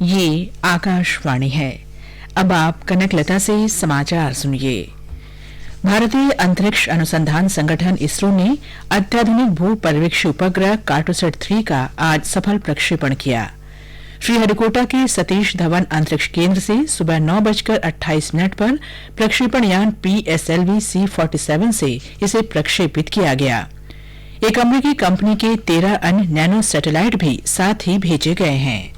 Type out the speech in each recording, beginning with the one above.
ये आकाशवाणी है। अब आप कनकलता से समाचार सुनिए। भारतीय अंतरिक्ष अनुसंधान संगठन इसरो ने अत्याधुनिक भू पर्यवेक्षी उपग्रह कार्टोसैट 3 का आज सफल प्रक्षेपण किया। श्रीहरिकोटा के सतीश धवन अंतरिक्ष केंद्र से सुबह 9:28 पर प्रक्षेपण यान PSLV C-47 से इसे प्रक्षेपित किया गया। एक अमेरिकी कंपनी के 13 अन्य नैनो सैटेलाइट भी साथ ही भेजे गए हैं।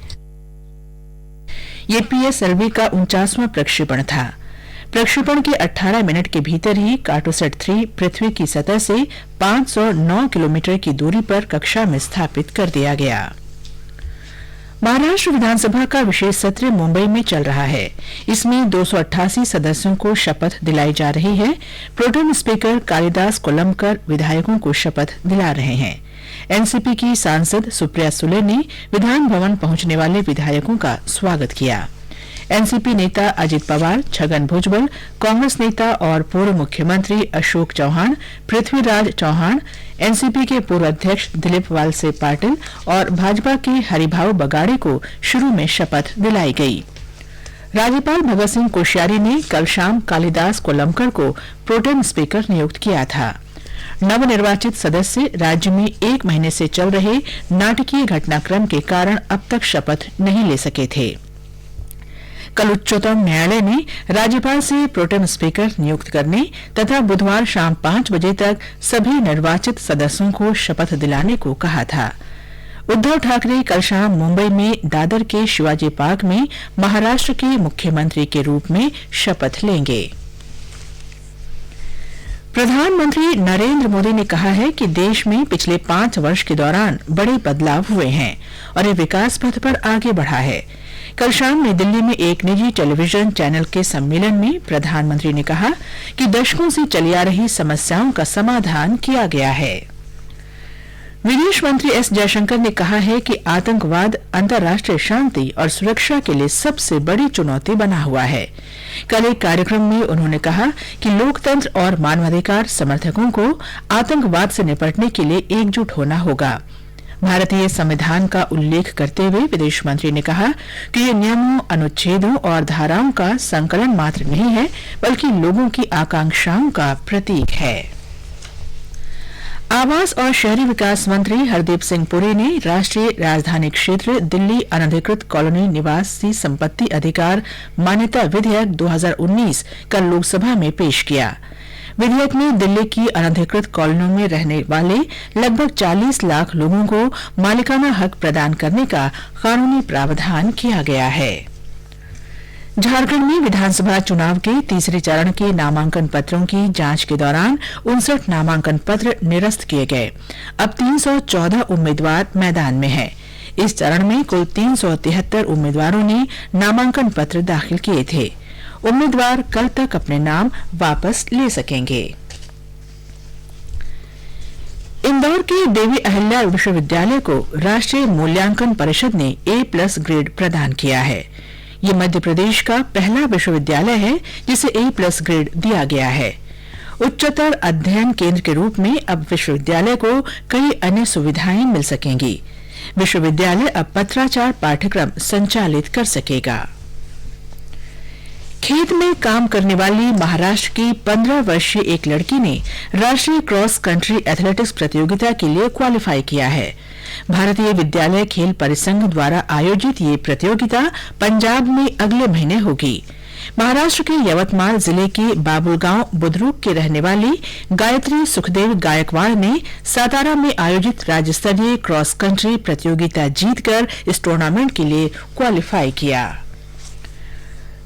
ये PSLV का 49वां प्रक्षेपण था। प्रक्षेपण के 18 मिनट के भीतर ही कार्टोसैट 3 पृथ्वी की सतह से 509 किलोमीटर की दूरी पर कक्षा में स्थापित कर दिया गया। महाराष्ट्र विधानसभा का विशेष सत्र मुंबई में चल रहा है। इसमें 288 सदस्यों को शपथ दिलाई जा रही है। प्रोटेम स्पीकर कालिदास कोलंबकर विधायकों को शपथ दिला रहे हैं। एनसीपी की सांसद सुप्रिया सुले ने विधान भवन पहुंचने वाले विधायकों का स्वागत किया। एनसीपी नेता अजित पवार, छगन भुजबल, कांग्रेस नेता और पूर्व मुख्यमंत्री अशोक चौहान, पृथ्वीराज चौहान, एनसीपी के पूर्व अध्यक्ष दिलीप वालसे पाटिल और भाजपा के हरिभाऊ बगाड़े को शुरू में शपथ दिलाई गई। राज्यपाल भगत सिंह कोश्यारी ने कल शाम कालिदास कोलंबकर को प्रोटेम स्पीकर नियुक्त किया था। नवनिर्वाचित सदस्य राज्य में 1 महीने से चल रहे नाटकीय घटनाक्रम के कारण अब तक शपथ नहीं ले सके थे। कल उच्चतम न्यायालय ने राज्यपाल से प्रोटेम स्पीकर नियुक्त करने तथा बुधवार शाम 5 बजे तक सभी निर्वाचित सदस्यों को शपथ दिलाने को कहा था। उद्धव ठाकरे कल शाम मुंबई में दादर के शिवाजी पार्क में महाराष्ट्र के मुख्यमंत्री के रूप में शपथ लेंगे। प्रधानमंत्री नरेंद्र मोदी ने कहा है कि देश में पिछले 5 वर्ष के दौरान बड़े बदलाव हुए हैं और ये विकास पथ पर आगे बढ़ा है। कल शाम नई दिल्ली में एक निजी टेलीविजन चैनल के सम्मेलन में प्रधानमंत्री ने कहा कि दशकों से चली आ रही समस्याओं का समाधान किया गया है। विदेश मंत्री एस जयशंकर ने कहा है कि आतंकवाद अंतर्राष्ट्रीय शांति और सुरक्षा के लिए सबसे बड़ी चुनौती बना हुआ है। कल एक कार्यक्रम में उन्होंने कहा कि लोकतंत्र और मानवाधिकार समर्थकों को आतंकवाद से निपटने के लिए एकजुट होना होगा। भारतीय संविधान का उल्लेख करते हुए विदेश मंत्री ने कहा कि ये नियमों, अनुच्छेदों और धाराओं का संकलन मात्र नहीं है, बल्कि लोगों की आकांक्षाओं का प्रतीक है। आवास और शहरी विकास मंत्री हरदीप सिंह पुरी ने राष्ट्रीय राजधानी क्षेत्र दिल्ली अनधिकृत कॉलोनी निवासी संपत्ति अधिकार मान्यता विधेयक 2019 कल लोकसभा में पेश किया। विधेयक में दिल्ली की अनधिकृत कॉलोनियों में रहने वाले लगभग 40 लाख लोगों को मालिकाना हक प्रदान करने का कानूनी प्रावधान किया गया है। झारखंड में विधानसभा चुनाव के तीसरे चरण के नामांकन पत्रों की जांच के दौरान 59 नामांकन पत्र निरस्त किए गए। अब 314 उम्मीदवार मैदान में हैं। इस चरण में कुल 373 उम्मीदवारों ने नामांकन पत्र दाखिल किए थे। उम्मीदवार कल तक अपने नाम वापस ले सकेंगे। इंदौर के देवी अहिल्या विश्वविद्यालय को राष्ट्रीय मूल्यांकन परिषद ने A+ ग्रेड प्रदान किया है। ये मध्य प्रदेश का पहला विश्वविद्यालय है जिसे A+ ग्रेड दिया गया है। उच्चतर अध्ययन केंद्र के रूप में अब विश्वविद्यालय को कई अन्य सुविधाएं मिल सकेंगी। विश्वविद्यालय अब पत्राचार पाठ्यक्रम संचालित कर सकेगा। खेत में काम करने वाली महाराष्ट्र की 15 वर्षीय एक लड़की ने राष्ट्रीय क्रॉस कंट्री एथलेटिक्स प्रतियोगिता के लिए क्वालिफाई किया है। भारतीय विद्यालय खेल परिसंघ द्वारा आयोजित ये प्रतियोगिता पंजाब में अगले महीने होगी। महाराष्ट्र के यवतमाल जिले के बाबुलगांव बुद्रुक के रहने वाली गायत्री सुखदेव गायकवाड़ ने सातारा में आयोजित राज्य स्तरीय क्रॉस कंट्री प्रतियोगिता जीतकर इस टूर्नामेंट के लिए क्वालिफाई किया।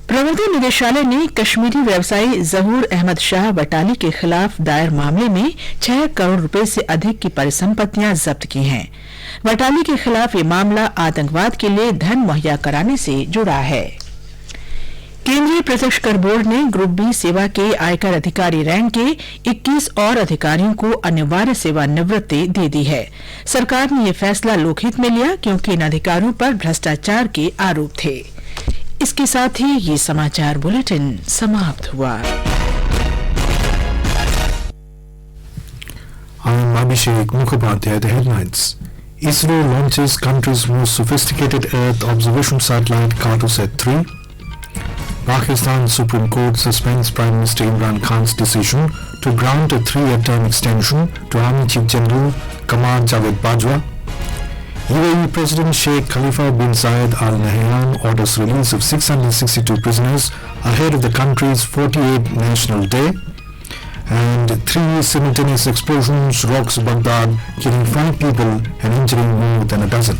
प्रवर्तन निदेशालय ने कश्मीरी व्यवसायी जहूर अहमद शाह वटाली के खिलाफ दायर मामले में 6 करोड़ रुपए से अधिक की परिसंपत्तियां जब्त की हैं। वटाली के खिलाफ ये मामला आतंकवाद के लिए धन मुहैया कराने से जुड़ा है। केंद्रीय प्रत्यक्ष कर बोर्ड ने ग्रुप बी सेवा के आयकर अधिकारी रैंक के 21 और अधिकारियों को अनिवार्य सेवानिवृत्ति दे दी है। सरकार ने यह फैसला लोकहित में लिया क्योंकि इन अधिकारियों पर भ्रष्टाचार के आरोप थे। इसके साथ ही ये समाचार बुलेटिन समाप्त हुआ। I'm Abhishek Mukhopadhyay, the headlines. ISRO launches country's most sophisticated Earth observation satellite Cartosat-3. Pakistan Supreme Court suspends Prime Minister Imran Khan's decision to grant a 3-year term extension to Army Chief General Qamar Javed Bajwa. UAE President Sheikh Khalifa bin Zayed Al Nahyan orders release of 662 prisoners ahead of the country's 48th National Day. And 3 simultaneous explosions rocks Baghdad, killing 5 people and injuring more than a dozen.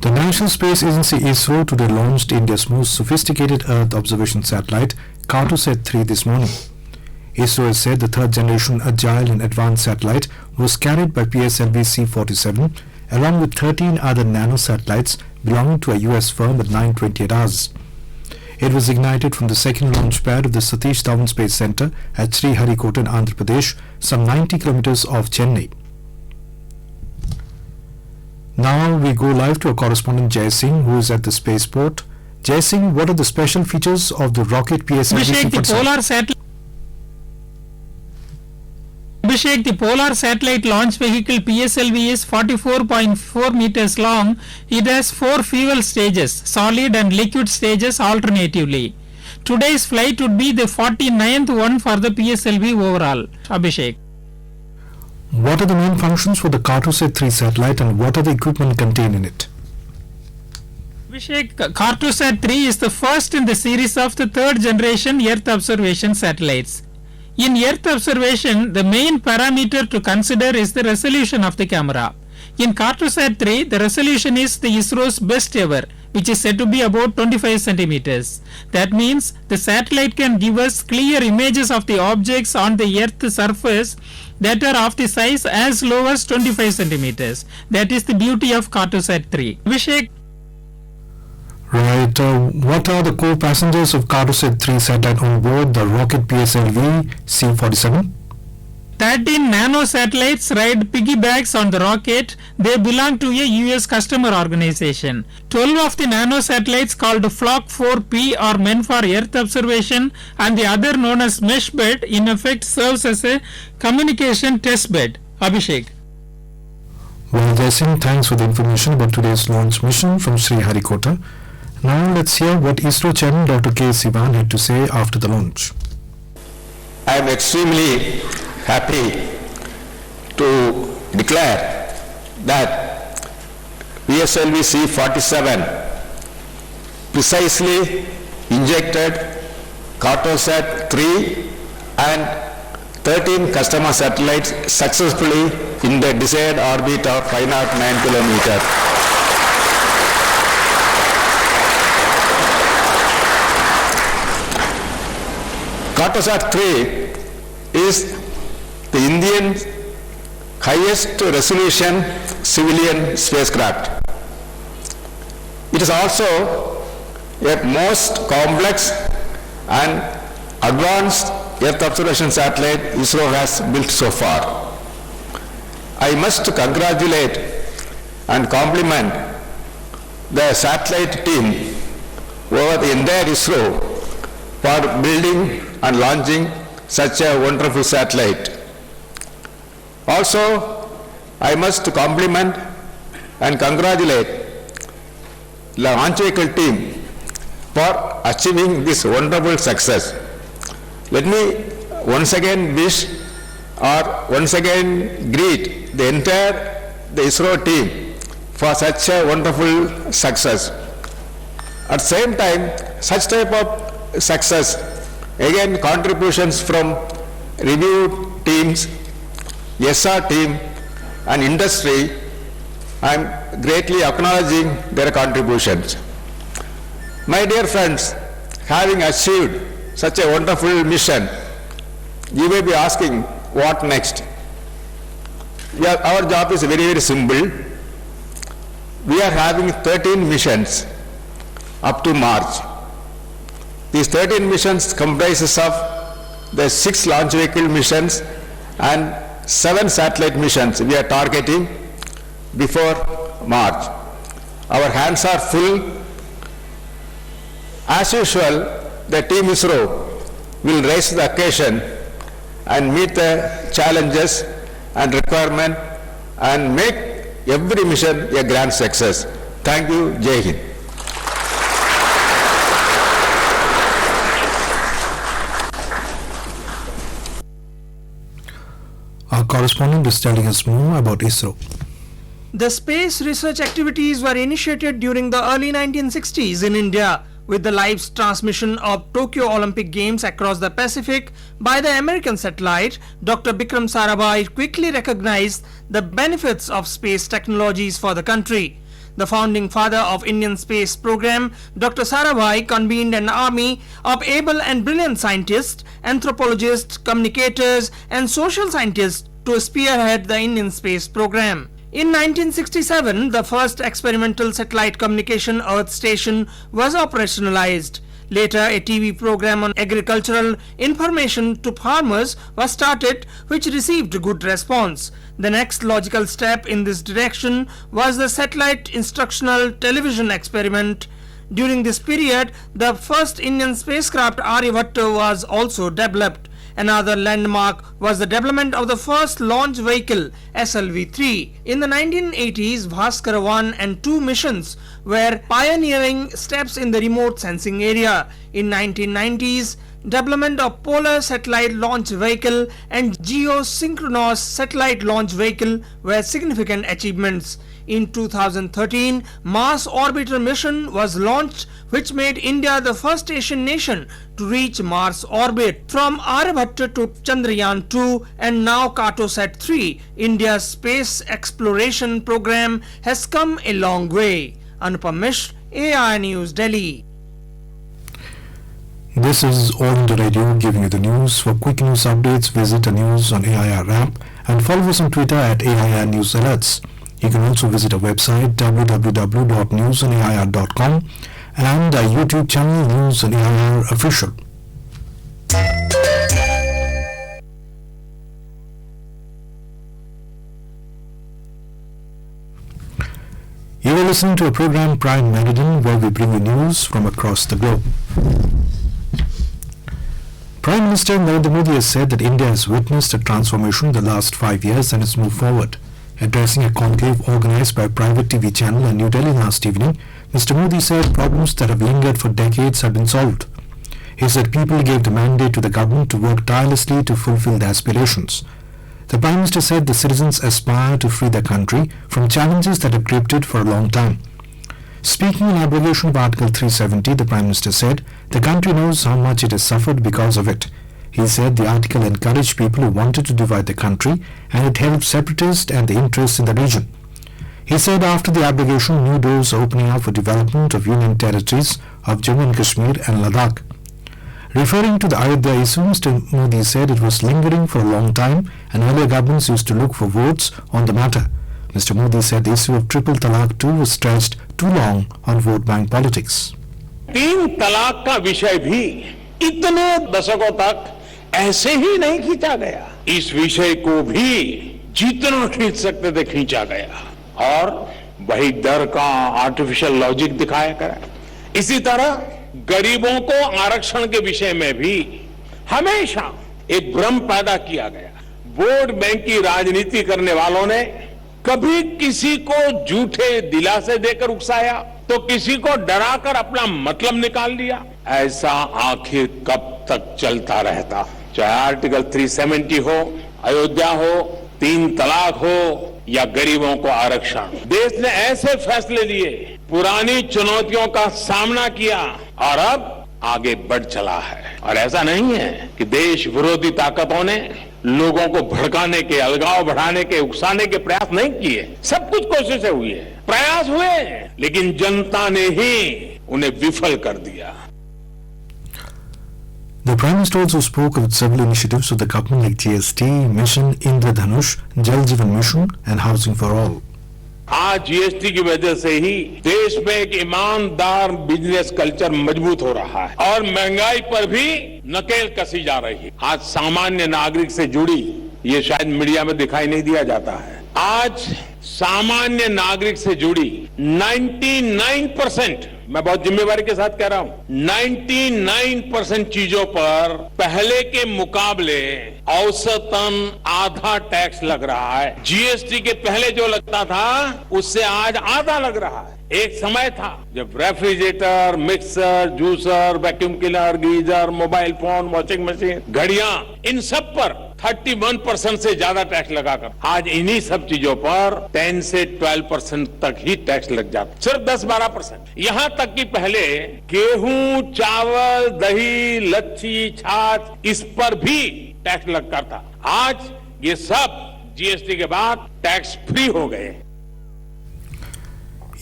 The National Space Agency ISRO today launched India's most sophisticated Earth observation satellite, Cartosat-3, this morning. ISRO has said the third generation agile and advanced satellite was carried by PSLV C-47 along with 13 other nano-satellites belonging to a US firm at 9:28 hours. It was ignited from the second launch pad of the Satish Dhawan Space Center at Sriharikota in Andhra Pradesh, some 90 kilometers off Chennai. Now we go live to our correspondent Jai Singh, who is at the spaceport. Jai Singh, what are the special features of the rocket PSLV C-47? Abhishek, the Polar Satellite Launch Vehicle PSLV is 44.4 meters long. It has 4 fuel stages, solid and liquid stages alternatively. Today's flight would be the 49th one for the PSLV overall. Abhishek. What are the main functions for the Cartosat-3 satellite and what are the equipment contained in it? Abhishek, Cartosat-3 is the first in the series of the third generation Earth observation satellites. In Earth observation, the main parameter to consider is the resolution of the camera. In Cartosat-3, the resolution is the ISRO's best ever, which is said to be about 25 centimeters. That means the satellite can give us clear images of the objects on the Earth's surface that are of the size as low as 25 centimeters. That is the beauty of Cartosat-3. Abhishek. Right. What are the co-passengers of Cartosat-3 satellite on board the rocket PSLV C-47? 13 nano satellites ride piggybacks on the rocket. They belong to a US customer organization. 12 of the nano satellites called Flock 4P are meant for Earth observation and the other known as mesh bed in effect serves as a communication test bed. Abhishek. Well, Jason, thanks for the information about today's launch mission from Sriharikota. Now let's hear what ISRO Chairman Dr. K. Sivan had to say after the launch. I am extremely happy to declare that PSLV C-47 precisely injected Cartosat-3 and 13 customer satellites successfully in the desired orbit of 509 km. Cartosat-3 is the Indian highest resolution civilian spacecraft. It is also a most complex and advanced Earth observation satellite ISRO has built so far. I must congratulate and compliment the satellite team over the entire ISRO for building and launching such a wonderful satellite. Also, I must compliment and congratulate the launch vehicle team for achieving this wonderful success. Let me once again wish or once again greet the entire ISRO team for such a wonderful success. At the same time, such type of success, again contributions from review teams, SR team and industry, I am greatly acknowledging their contributions. My dear friends, having achieved such a wonderful mission, you may be asking, what next? Our job is very, very simple. We are having 13 missions up to March. These 13 missions comprises of the 6 launch vehicle missions and 7 satellite missions we are targeting before March. Our hands are full. As usual, the team ISRO will raise the occasion and meet the challenges and requirement and make every mission a grand success. Thank you. Jai Hind. Our correspondent is telling us more about ISRO. The space research activities were initiated during the early 1960s in India with the live transmission of Tokyo Olympic Games across the Pacific by the American satellite. Dr. Bikram Sarabhai quickly recognized the benefits of space technologies for the country. The founding father of Indian space program, Dr. Sarabhai convened an army of able and brilliant scientists, anthropologists, communicators and social scientists to spearhead the Indian space program. In 1967, the first experimental satellite communication Earth station was operationalized. Later, a TV program on agricultural information to farmers was started, which received good response. The next logical step in this direction was the satellite instructional television experiment. During this period, the first Indian spacecraft Aryabhatta was also developed. Another landmark was the development of the first launch vehicle SLV-3. In the 1980s, Bhaskara 1 and 2 missions were pioneering steps in the remote sensing area. In 1990s, development of Polar Satellite Launch Vehicle and Geosynchronous Satellite Launch Vehicle were significant achievements. In 2013, Mars Orbiter mission was launched, which made India the first Asian nation to reach Mars orbit. From Aryabhatta to Chandrayaan-2 and now Cartosat-3, India's space exploration program has come a long way. Anupam Mishra, AI News, Delhi. This is All India Radio giving you the news. For quick news updates, visit the News on AIR app and follow us on Twitter at AIR News Alerts. You can also visit our website www.newsonair.com and our YouTube channel News on AIR Official. You are listening to a program Prime Meridian, where we bring you news from across the globe. Prime Minister Narendra Modi has said that India has witnessed a transformation in the last 5 years and has moved forward. Addressing a conclave organized by a private TV channel in New Delhi last evening, Mr. Modi said problems that have lingered for decades have been solved. He said people gave the mandate to the government to work tirelessly to fulfill their aspirations. The Prime Minister said the citizens aspire to free their country from challenges that have gripped it for a long time. Speaking in abrogation of Article 370, the Prime Minister said the country knows how much it has suffered because of it. He said the article encouraged people who wanted to divide the country and it helped separatists and the interests in the region. He said after the abrogation, new doors are opening up for development of union territories of Jammu and Kashmir and Ladakh. Referring to the Ayodhya issue, Mr. Modi said it was lingering for a long time and earlier governments used to look for votes on the matter. Mr. Modi said the issue of Triple Talaq too was stretched too long on vote bank politics. 3 तलाक का विषय भी इतने दशकों तक ऐसे ही नहीं खींचा गया. इस विषय को भी जितना खींच सकते थे खींचा गया और वही डर का आर्टिफिशियल लॉजिक दिखाया करा. इसी तरह गरीबों को आरक्षण के विषय में भी हमेशा एक भ्रम पैदा किया गया. वोट बैंक की राजनीति करने वालों ने कभी किसी को झूठे दिलासे देकर उकसाया तो किसी को डराकर अपना मतलब निकाल लिया. ऐसा आखिर कब तक चलता रहता. चाहे आर्टिकल 370 हो, अयोध्या हो, 3 तलाक हो या गरीबों को आरक्षण. देश ने ऐसे फैसले लिए, पुरानी चुनौतियों का सामना किया और अब आगे बढ़ चला है. और ऐसा नहीं है कि देश विरोधी ताकतों ने लोगों को भड़काने के, अलगाव बढ़ाने के, उकसाने के प्रयास नहीं किए. सब कुछ कोशिशें हुई है, प्रयास हुए, लेकिन जनता ने ही उन्हें विफल कर दिया. The Prime Minister also spoke of several initiatives of the government like GST, Mission Indradhanush, Jal Jeevan Mission and Housing for All. आज जीएसटी की वजह से ही देश में एक ईमानदार बिजनेस कल्चर मजबूत हो रहा है और महंगाई पर भी नकेल कसी जा रही है. आज सामान्य नागरिक से जुड़ी, ये शायद मीडिया में दिखाई नहीं दिया जाता है, आज सामान्य नागरिक से जुड़ी 99% मैं बहुत जिम्मेवारी के साथ कह रहा हूं, 99% चीजों पर पहले के मुकाबले औसतन आधा टैक्स लग रहा है। जीएसटी के पहले जो लगता था उससे आज आधा लग रहा है। एक समय था जब refrigerator, mixer, juicer, vacuum cleaner, geyser, mobile phone, washing machine, घड़ियां, इन सब पर 31% से ज्यादा टैक्स लगाकर आज इन्हीं सब चीजों पर 10 से 12% तक ही टैक्स लग जाता, सिर्फ 10-12%। यहां तक कि पहले गेहूं, चावल, दही, लच्छी, छाछ, इस पर भी टैक्स लगता था। आज ये सब जीएसटी के बाद टैक्स फ्री हो गए।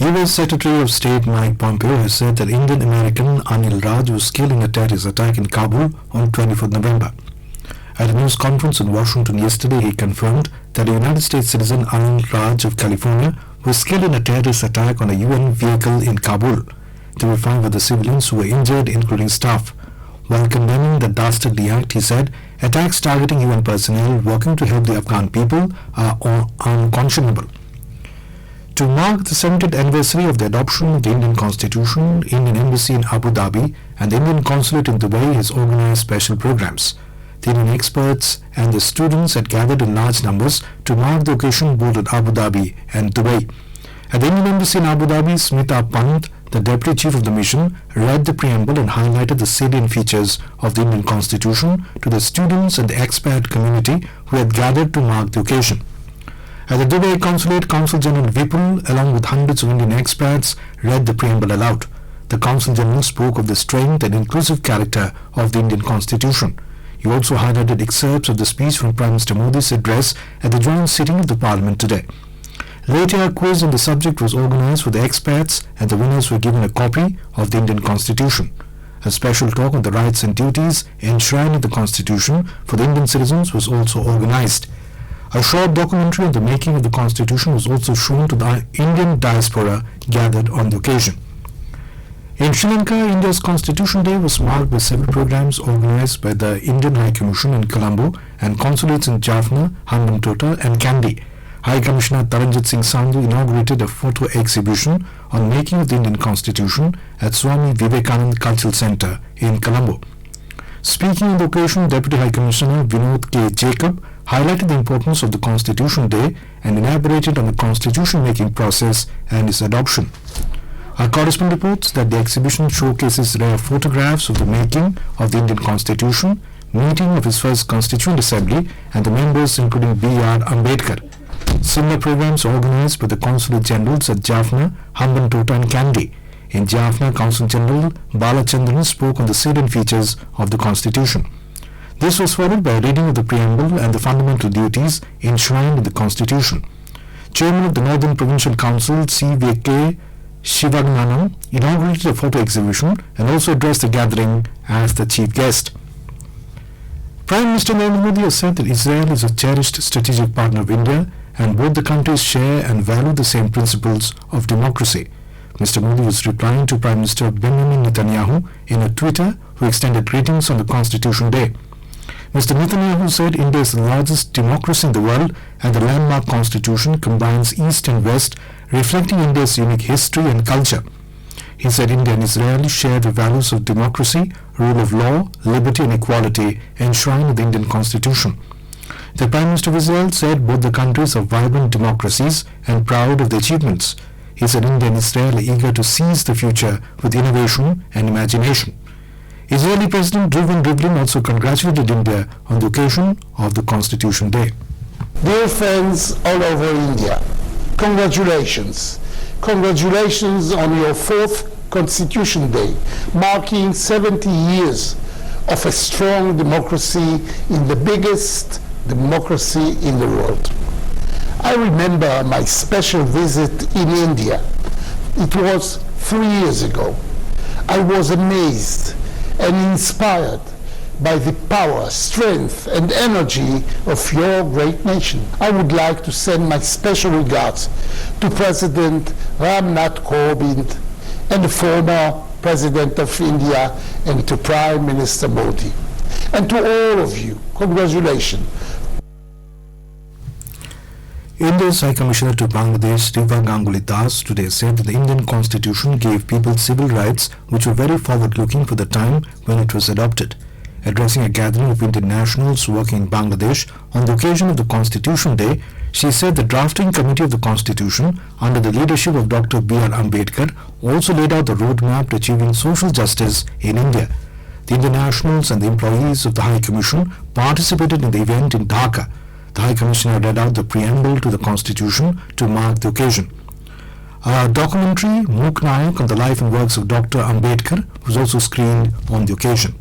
U.S. Secretary of State Mike Pompeo has said that Indian-American Anil Raj was killed in a terrorist attack in Kabul on 24th November. At a news conference in Washington yesterday, he confirmed that a United States citizen Anil Raj of California was killed in a terrorist attack on a UN vehicle in Kabul. There were 5 other civilians who were injured, including staff. While condemning the dastardly act, he said, attacks targeting UN personnel working to help the Afghan people are unconscionable. To mark the 70th anniversary of the adoption of the Indian Constitution, Indian Embassy in Abu Dhabi and the Indian Consulate in Dubai has organized special programs. The Indian experts and the students had gathered in large numbers to mark the occasion both at Abu Dhabi and Dubai. At the Indian Embassy in Abu Dhabi, Smita Pant, the Deputy Chief of the Mission, read the preamble and highlighted the salient features of the Indian Constitution to the students and the expat community who had gathered to mark the occasion. At the Dubai Consulate, Consul General Vipul, along with hundreds of Indian expats, read the preamble aloud. The Consul General spoke of the strength and inclusive character of the Indian Constitution. He also highlighted excerpts of the speech from Prime Minister Modi's address at the joint sitting of the Parliament today. Later, a quiz on the subject was organized for the expats and the winners were given a copy of the Indian Constitution. A special talk on the rights and duties enshrined in the Constitution for the Indian citizens was also organized. A short documentary on the making of the Constitution was also shown to the Indian diaspora gathered on the occasion. In Sri Lanka, India's Constitution Day was marked by several programs organized by the Indian High Commission in Colombo and consulates in Jaffna, Hambantota and Kandy. High Commissioner Taranjit Singh Sandhu inaugurated a photo exhibition on making of the Indian Constitution at Swami Vivekanand Cultural Centre in Colombo. Speaking on the occasion, Deputy High Commissioner Vinod K. Jacob highlighted the importance of the Constitution Day and elaborated on the constitution-making process and its adoption. Our correspondent reports that the exhibition showcases rare photographs of the making of the Indian Constitution, meeting of its first Constituent Assembly and the members including B.R. Ambedkar. Similar programs organized by the Consulate Generals at Jaffna, Hambantota and Kandy. In Jaffna, Consul General Balachandran spoke on the salient features of the Constitution. This was followed by a reading of the preamble and the fundamental duties enshrined in the Constitution. Chairman of the Northern Provincial Council, C.V.K. Shivagnanam, inaugurated a photo exhibition and also addressed the gathering as the chief guest. Prime Minister Narendra Modi has said that Israel is a cherished strategic partner of India and both the countries share and value the same principles of democracy. Mr. Modi was replying to Prime Minister Benjamin Netanyahu in a Twitter who extended greetings on the Constitution Day. Mr. Netanyahu said India is the largest democracy in the world and the landmark constitution combines East and West, reflecting India's unique history and culture. He said India and Israel share the values of democracy, rule of law, liberty and equality enshrined in the Indian Constitution. The Prime Minister of Israel said both the countries are vibrant democracies and proud of their achievements. He said India and Israel are eager to seize the future with innovation and imagination. Israeli President Reuven Rivlin also congratulated India on the occasion of the Constitution Day. Dear friends all over India, congratulations. Congratulations on your 4th Constitution Day, marking 70 years of a strong democracy in the biggest democracy in the world. I remember my special visit in India. It was 3 years ago. I was amazed and inspired by the power, strength and energy of your great nation. I would like to send my special regards to President Ram Nath Kovind and the former President of India and to Prime Minister Modi. And to all of you, congratulations. India's High Commissioner to Bangladesh, Riva Ganguly Das, today said that the Indian Constitution gave people civil rights which were very forward-looking for the time when it was adopted. Addressing a gathering of Indian nationals working in Bangladesh on the occasion of the Constitution Day, she said the drafting committee of the Constitution, under the leadership of Dr. B.R. Ambedkar, also laid out the roadmap to achieving social justice in India. The Indian nationals and the employees of the High Commission participated in the event in Dhaka. The High Commissioner read out the preamble to the Constitution to mark the occasion. A documentary, Mook Nayak, on the life and works of Dr. Ambedkar was also screened on the occasion.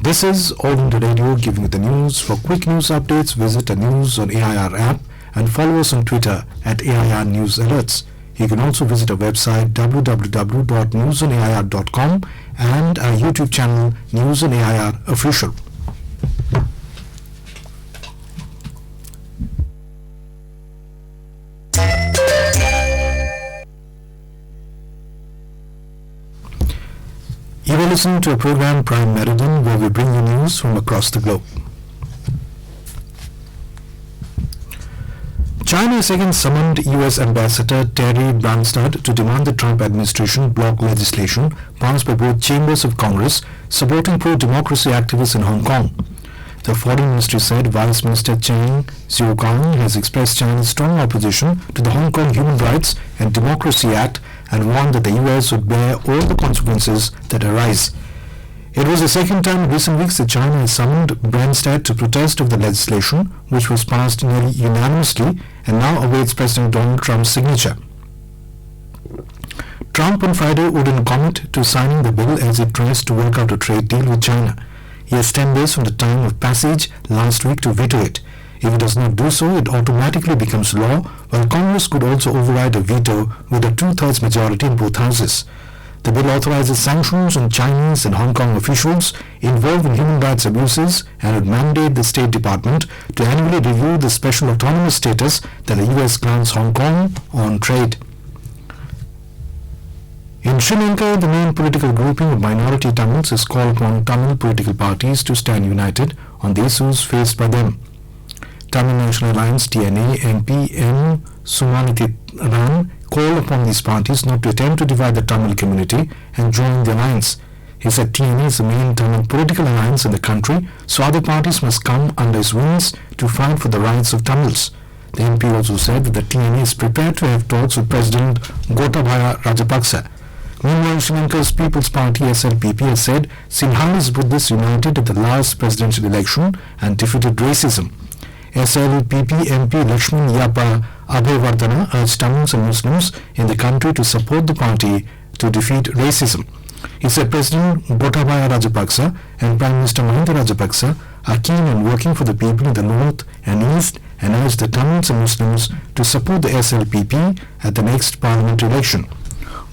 This is All India Radio giving you the news. For quick news updates, visit the News on AIR app and follow us on Twitter at AIR News Alerts. You can also visit our website www.newsonair.com and our YouTube channel News on AIR Official. You are listening to a program Prime Meridian, where we bring you news from across the globe. China has again summoned U.S. Ambassador Terry Branstad to demand the Trump administration block legislation passed by both chambers of Congress supporting pro-democracy activists in Hong Kong. The Foreign Ministry said Vice Minister Chang Xiaokang has expressed China's strong opposition to the Hong Kong Human Rights and Democracy Act and warned that the U.S. would bear all the consequences that arise. It was the second time in recent weeks that China has summoned Branstad to protest over the legislation, which was passed nearly unanimously and now awaits President Donald Trump's signature. Trump on Friday wouldn't commit to signing the bill as it tries to work out a trade deal with China. He has 10 days from the time of passage last week to veto it. If he does not do so, it automatically becomes law, while Congress could also override a veto with a 2/3 majority in both houses. The bill authorizes sanctions on Chinese and Hong Kong officials involved in human rights abuses and would mandate the State Department to annually review the special autonomous status that the U.S. grants Hong Kong on trade. In Sri Lanka, the main political grouping of minority Tamils has called upon Tamil political parties to stand united on the issues faced by them. Tamil National Alliance TNA MP M. Sumanithiran called upon these parties not to attempt to divide the Tamil community and join the alliance. He said TNA is the main Tamil political alliance in the country, so other parties must come under his wings to fight for the rights of Tamils. The MP also said that the TNA is prepared to have talks with President Gotabaya Rajapaksa. Meanwhile, Sri Lanka's People's Party SLPP has said Sinhalese Buddhists united at the last presidential election and defeated racism. SLPP MP Lakshman Yapa Abhevardhana urged Tamils and Muslims in the country to support the party to defeat racism. He said President Gotabaya Rajapaksa and Prime Minister Mahinda Rajapaksa are keen on working for the people in the north and east and urged the Tamils and Muslims to support the SLPP at the next parliamentary election.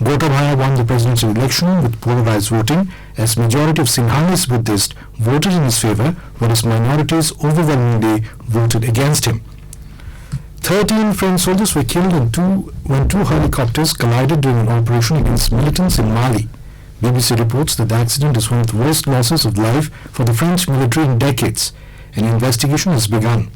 Gotabaya won the presidential election with polarized voting as majority of Sinhalese Buddhists voted in his favor, whereas minorities overwhelmingly voted against him. 13 French soldiers were killed when two helicopters collided during an operation against militants in Mali. BBC reports that the accident is one of the worst losses of life for the French military in decades. An investigation has begun.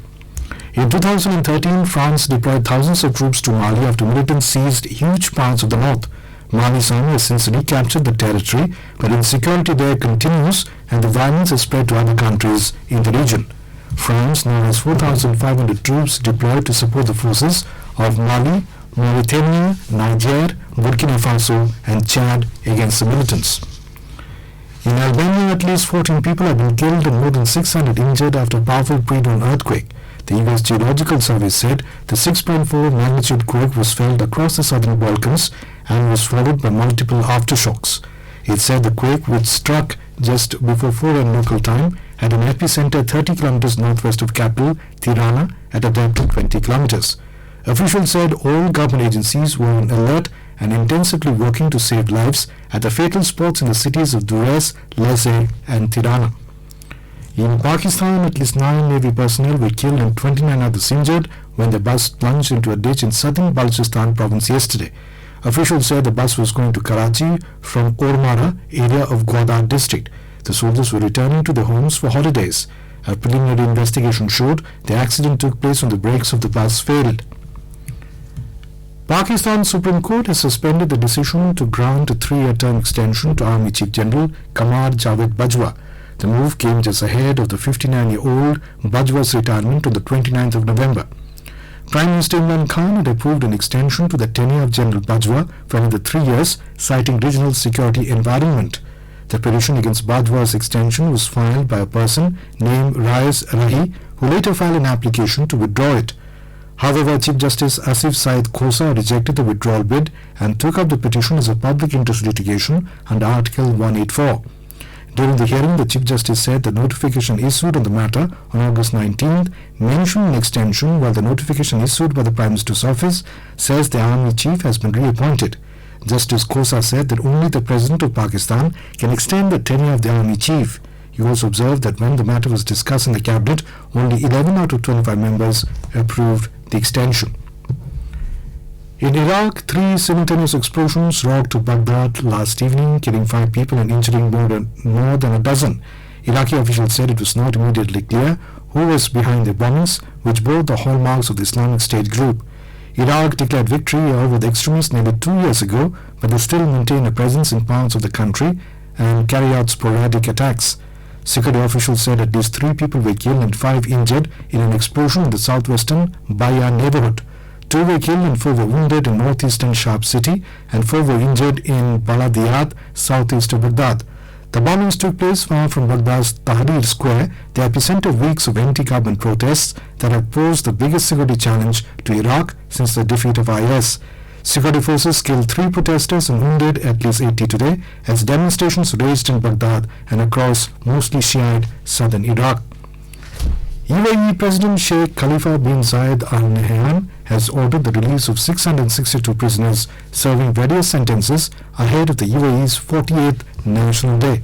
In 2013, France deployed thousands of troops to Mali after militants seized huge parts of the north. Mali's army has since recaptured the territory, but insecurity there continues and the violence has spread to other countries in the region. France now has 4,500 troops deployed to support the forces of Mali, Mauritania, Niger, Burkina Faso and Chad against the militants. In Albania, at least 14 people have been killed and more than 600 injured after a powerful pre-dawn earthquake. The U.S. Geological Survey said the 6.4 magnitude quake was felt across the southern Balkans and was followed by multiple aftershocks. It said the quake, which struck just before 4 a.m. local time, had an epicenter 30 kilometers northwest of capital Tirana at a depth of 20 kilometers. Officials said all government agencies were on alert and intensively working to save lives at the fatal spots in the cities of Durrës, Lecce and Tirana. In Pakistan, at least 9 Navy personnel were killed and 29 others injured when the bus plunged into a ditch in southern Balochistan province yesterday. Officials said the bus was going to Karachi from Ormara area of Gwadar district. The soldiers were returning to their homes for holidays. A preliminary investigation showed the accident took place when the brakes of the bus failed. Pakistan Supreme Court has suspended the decision to grant a 3-year term extension to Army Chief General Qamar Javed Bajwa. The move came just ahead of the 59-year-old Bajwa's retirement on the 29th of November. Prime Minister Imran Khan had approved an extension to the tenure of General Bajwa for another 3 years, citing regional security environment. The petition against Bajwa's extension was filed by a person named Raiz Rahi, who later filed an application to withdraw it. However, Chief Justice Asif Said Khosa rejected the withdrawal bid and took up the petition as a public interest litigation under Article 184. During the hearing, the Chief Justice said the notification issued on the matter on August 19th mentioned an extension, while the notification issued by the Prime Minister's office says the Army Chief has been reappointed. Justice Khosa said that only the President of Pakistan can extend the tenure of the Army Chief. He also observed that when the matter was discussed in the Cabinet, only 11 out of 25 members approved the extension. In Iraq, 3 simultaneous explosions rocked to Baghdad last evening, killing 5 people and injuring more than a dozen. Iraqi officials said it was not immediately clear who was behind the bombings, which bore the hallmarks of the Islamic State group. Iraq declared victory over the extremists nearly 2 years ago, but they still maintain a presence in parts of the country and carry out sporadic attacks. Security officials said at least 3 people were killed and 5 injured in an explosion in the southwestern Bayan neighborhood. 2 were killed and 4 were wounded in northeastern Shab city, and 4 were injured in Baladiyat, southeast of Baghdad. The bombings took place far from Baghdad's Tahrir Square, the epicenter of weeks of anti-government protests that have posed the biggest security challenge to Iraq since the defeat of IS. Security forces killed 3 protesters and wounded at least 80 today as demonstrations raged in Baghdad and across mostly Shiite southern Iraq. UAE President Sheikh Khalifa bin Zayed Al Nahyan has ordered the release of 662 prisoners serving various sentences ahead of the UAE's 48th National Day.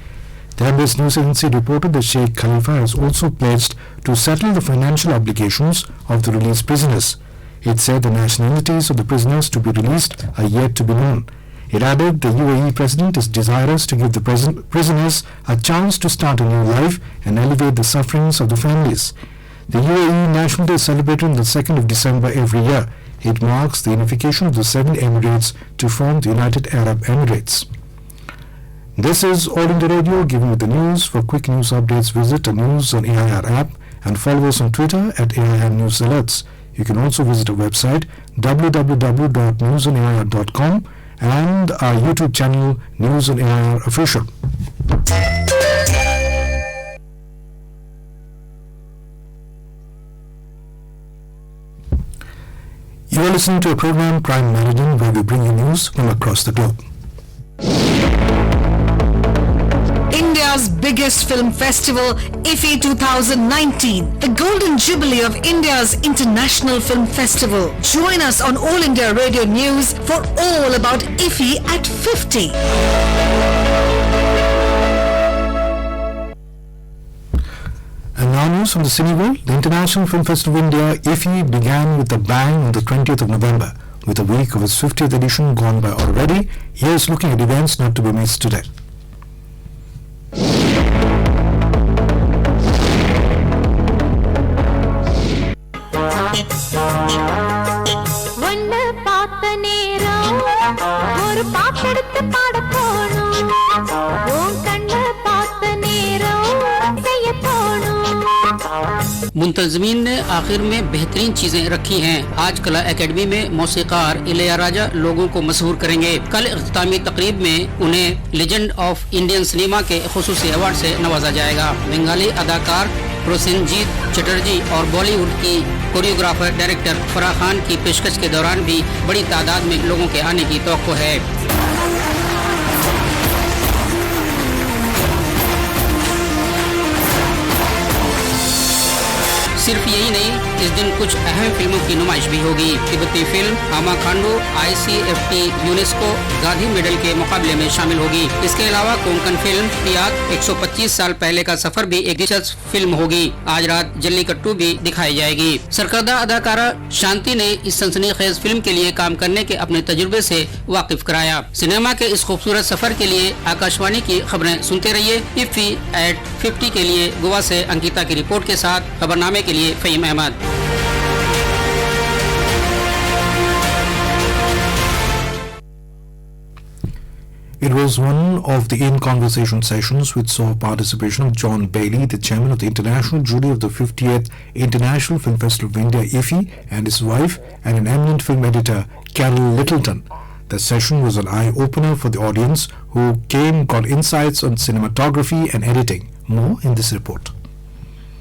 The Emirates news agency reported that Sheikh Khalifa has also pledged to settle the financial obligations of the released prisoners. It said the nationalities of the prisoners to be released are yet to be known. It added the UAE president is desirous to give the prisoners a chance to start a new life and alleviate the sufferings of the families. The UAE National Day is celebrated on the 2nd of December every year. It marks the unification of the 7 Emirates to form the United Arab Emirates. This is All India Radio giving you the news. For quick news updates, visit the News on AIR app and follow us on Twitter at AIR News Alerts. You can also visit our website www.newsonair.com and our YouTube channel News on AIR Official. You are listening to a program Prime Meridian, where we bring you news from across the globe. India's biggest film festival, IFFI 2019, the Golden Jubilee of India's International Film Festival. Join us on All India Radio News for all about IFFI at 50. And now news from the cine world. The International Film Festival of India, IFFI, began with a bang on the 20th of November. With a week of its 50th edition gone by already, here's looking at events not to be missed today. मुंतज़मीन ने आखिर में बेहतरीन चीजें रखी हैं। आज कला academy में मौसीकार इलैयाराजा लोगों को मशहूर करेंगे। कल इख्तितामी तकरीब में उन्हें लेजेंड ऑफ इंडियन सिनेमा के खुसूसी अवार्ड से नवाजा जाएगा। बंगाली अदाकार प्रोसेनजीत चटर्जी और बॉलीवुड की कोरियोग्राफर डायरेक्टर फराह खान की पेशकश के दौरान भी बड़ी तादाद में लोगों के आने की तवक्को है। सिर्फ यही नहीं, इस दिन कुछ अहम फिल्मों की नुमाइश भी होगी। तिब्बती फिल्म आमा खांडो ICFT यूनेस्को गांधी मेडल के मुकाबले में शामिल होगी। इसके अलावा कोंकण फिल्म पियात 125 साल पहले का सफर भी एक दिलचस्प फिल्म होगी। आज रात जल्लीकट्टू भी दिखाई जाएगी। सरकर्दा अदाकारा शांति ने इस सनसनीखेज फिल्म के लिए काम करने के अपने तजुर्बे से वाकिफ कराया। सिनेमा के इस खूबसूरत सफर के लिए आकाशवाणी की खबरें सुनते रहिए। IFFI at 50 के लिए गोवा से अंकिता की रिपोर्ट के साथ खबरनामे के लिए Faheem Ahmad. It was one of the in-conversation sessions which saw participation of John Bailey, the chairman of the international jury of the 50th International Film Festival of India, IFFI, and his wife, and an eminent film editor, Carol Littleton. The session was an eye-opener for the audience who got insights on cinematography and editing. More in this report.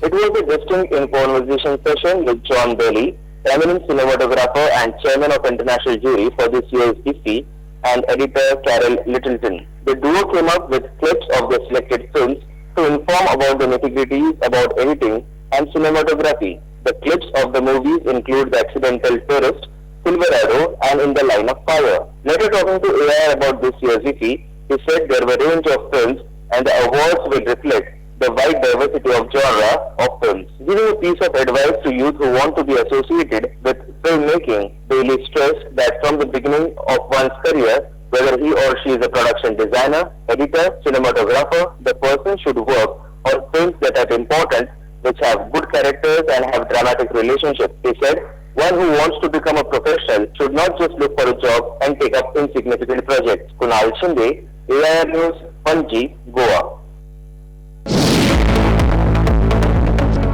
It was a distinct in-conversation session with John Bailey, eminent cinematographer and chairman of international jury for this year's IFFI, and editor Carol Littleton. The duo came up with clips of the selected films to inform about the nitty-gritties about editing and cinematography. The clips of the movies include The Accidental Tourist, Silverado, and In the Line of Fire. Later talking to AIR about this year's IFFI, he said there were a range of films and the awards will reflect the wide diversity of genre of films. Giving a piece of advice to youth who want to be associated with filmmaking, Bailey stressed that from the beginning of one's career, whether he or she is a production designer, editor, cinematographer, the person should work on films that are important, which have good characters and have dramatic relationships. He said, one who wants to become a professional should not just look for a job and take up insignificant projects. Kunal Shinde, AIR News, Panji, Goa.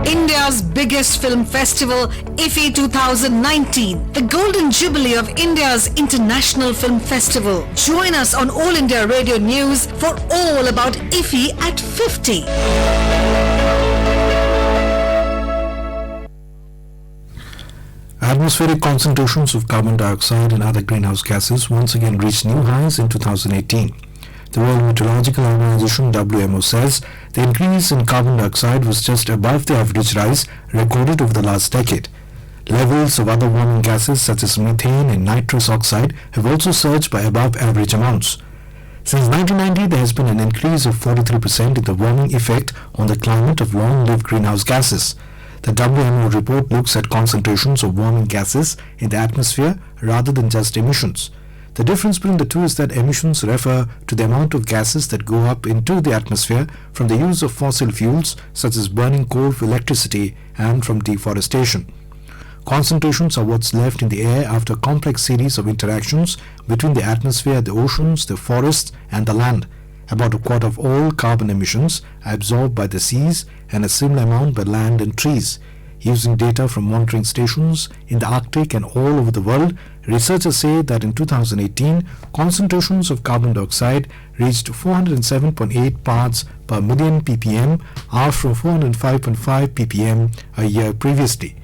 India's biggest film festival, IFFI 2019, the Golden Jubilee of India's International Film Festival. Join us on All India Radio News for all about IFFI at 50. Atmospheric concentrations of carbon dioxide and other greenhouse gases once again reached new highs in 2018. The World Meteorological Organization (WMO) says the increase in carbon dioxide was just above the average rise recorded over the last decade. Levels of other warming gases such as methane and nitrous oxide have also surged by above average amounts. Since 1990, there has been an increase of 43% in the warming effect on the climate of long-lived greenhouse gases. The WMO report looks at concentrations of warming gases in the atmosphere rather than just emissions. The difference between the two is that emissions refer to the amount of gases that go up into the atmosphere from the use of fossil fuels such as burning coal for electricity and from deforestation. Concentrations are what's left in the air after a complex series of interactions between the atmosphere, the oceans, the forests and the land. About a quarter of all carbon emissions are absorbed by the seas and a similar amount by land and trees. Using data from monitoring stations in the Arctic and all over the world, researchers say that in 2018, concentrations of carbon dioxide reached 407.8 parts per million ppm, up from 405.5 ppm a year previously.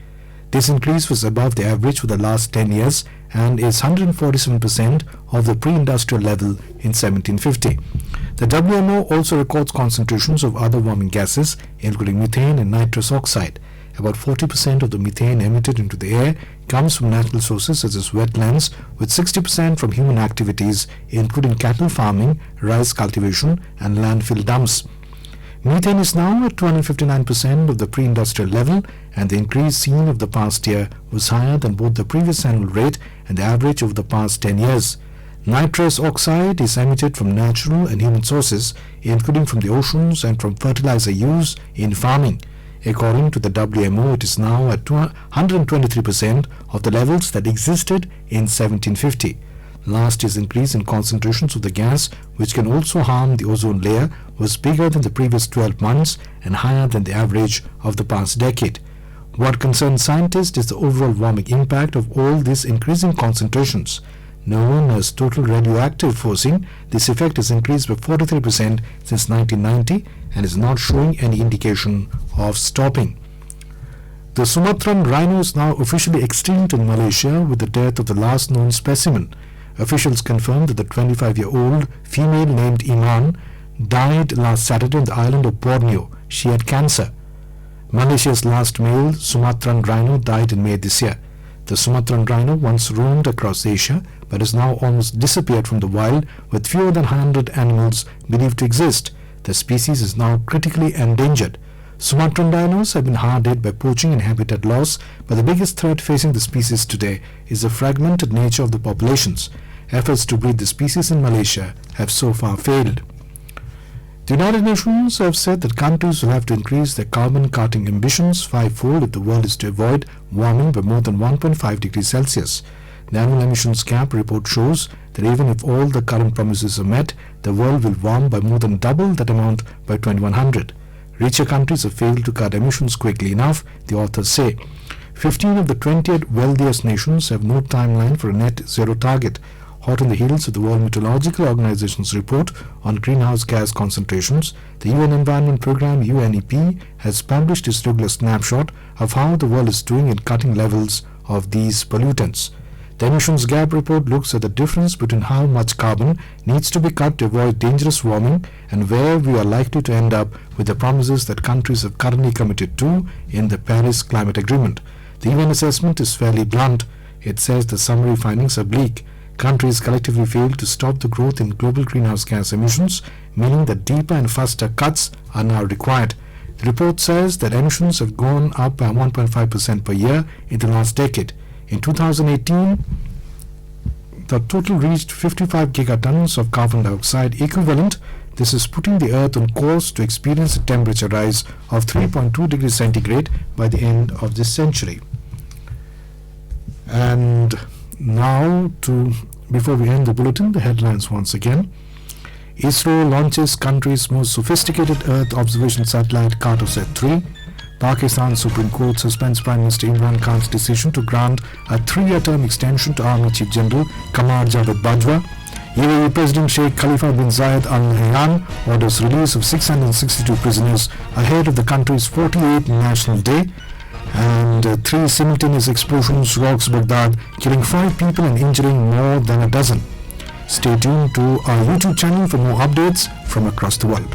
This increase was above the average for the last 10 years and is 147% of the pre-industrial level in 1750. The WMO also records concentrations of other warming gases, including methane and nitrous oxide. About 40% of the methane emitted into the air comes from natural sources such as wetlands, with 60% from human activities including cattle farming, rice cultivation and landfill dumps. Methane is now at 259% of the pre-industrial level, and the increase seen of the past year was higher than both the previous annual rate and the average over the past 10 years. Nitrous oxide is emitted from natural and human sources, including from the oceans and from fertilizer use in farming. According to the WMO, it is now at 123% of the levels that existed in 1750. Last year's increase in concentrations of the gas, which can also harm the ozone layer, was bigger than the previous 12 months and higher than the average of the past decade. What concerns scientists is the overall warming impact of all these increasing concentrations. Known as total radioactive forcing, this effect has increased by 43% since 1990 and is not showing any indication of stopping. The Sumatran Rhino is now officially extinct in Malaysia with the death of the last known specimen. Officials confirmed that the 25-year-old female named Iman died last Saturday on the island of Borneo. She had cancer. Malaysia's last male Sumatran Rhino died in May this year. The Sumatran Rhino once roamed across Asia but has now almost disappeared from the wild, with fewer than 100 animals believed to exist. The species is now critically endangered. Sumatran rhinos have been hard hit by poaching and habitat loss, but the biggest threat facing the species today is the fragmented nature of the populations. Efforts to breed the species in Malaysia have so far failed. The United Nations have said that countries will have to increase their carbon cutting ambitions fivefold if the world is to avoid warming by more than 1.5 degrees Celsius. The annual emissions gap report shows that even if all the current promises are met, the world will warm by more than double that amount by 2100. Richer countries have failed to cut emissions quickly enough, the authors say. 15 of the 28 wealthiest nations have no timeline for a net zero target. Hot on the heels of the World Meteorological Organization's report on greenhouse gas concentrations, the UN Environment Programme UNEP has published its regular snapshot of how the world is doing in cutting levels of these pollutants. The emissions gap report looks at the difference between how much carbon needs to be cut to avoid dangerous warming and where we are likely to end up with the promises that countries have currently committed to in the Paris Climate Agreement. The UN assessment is fairly blunt. It says the summary findings are bleak. Countries collectively failed to stop the growth in global greenhouse gas emissions, meaning that deeper and faster cuts are now required. The report says that emissions have gone up by 1.5% per year in the last decade. In 2018, the total reached 55 gigatons of carbon dioxide equivalent. This is putting the Earth on course to experience a temperature rise of 3.2 degrees centigrade by the end of this century. And now, before we end the bulletin, the headlines once again. ISRO launches country's most sophisticated Earth observation satellite Cartosat 3. Pakistan Supreme Court suspends Prime Minister Imran Khan's decision to grant a 3-year term extension to Army Chief General Qamar Javed Bajwa. UAE President Sheikh Khalifa bin Zayed Al Nahyan orders release of 662 prisoners ahead of the country's 48th National Day. And 3 simultaneous explosions rocks Baghdad, killing 5 people and injuring more than a dozen. Stay tuned to our YouTube channel for more updates from across the world.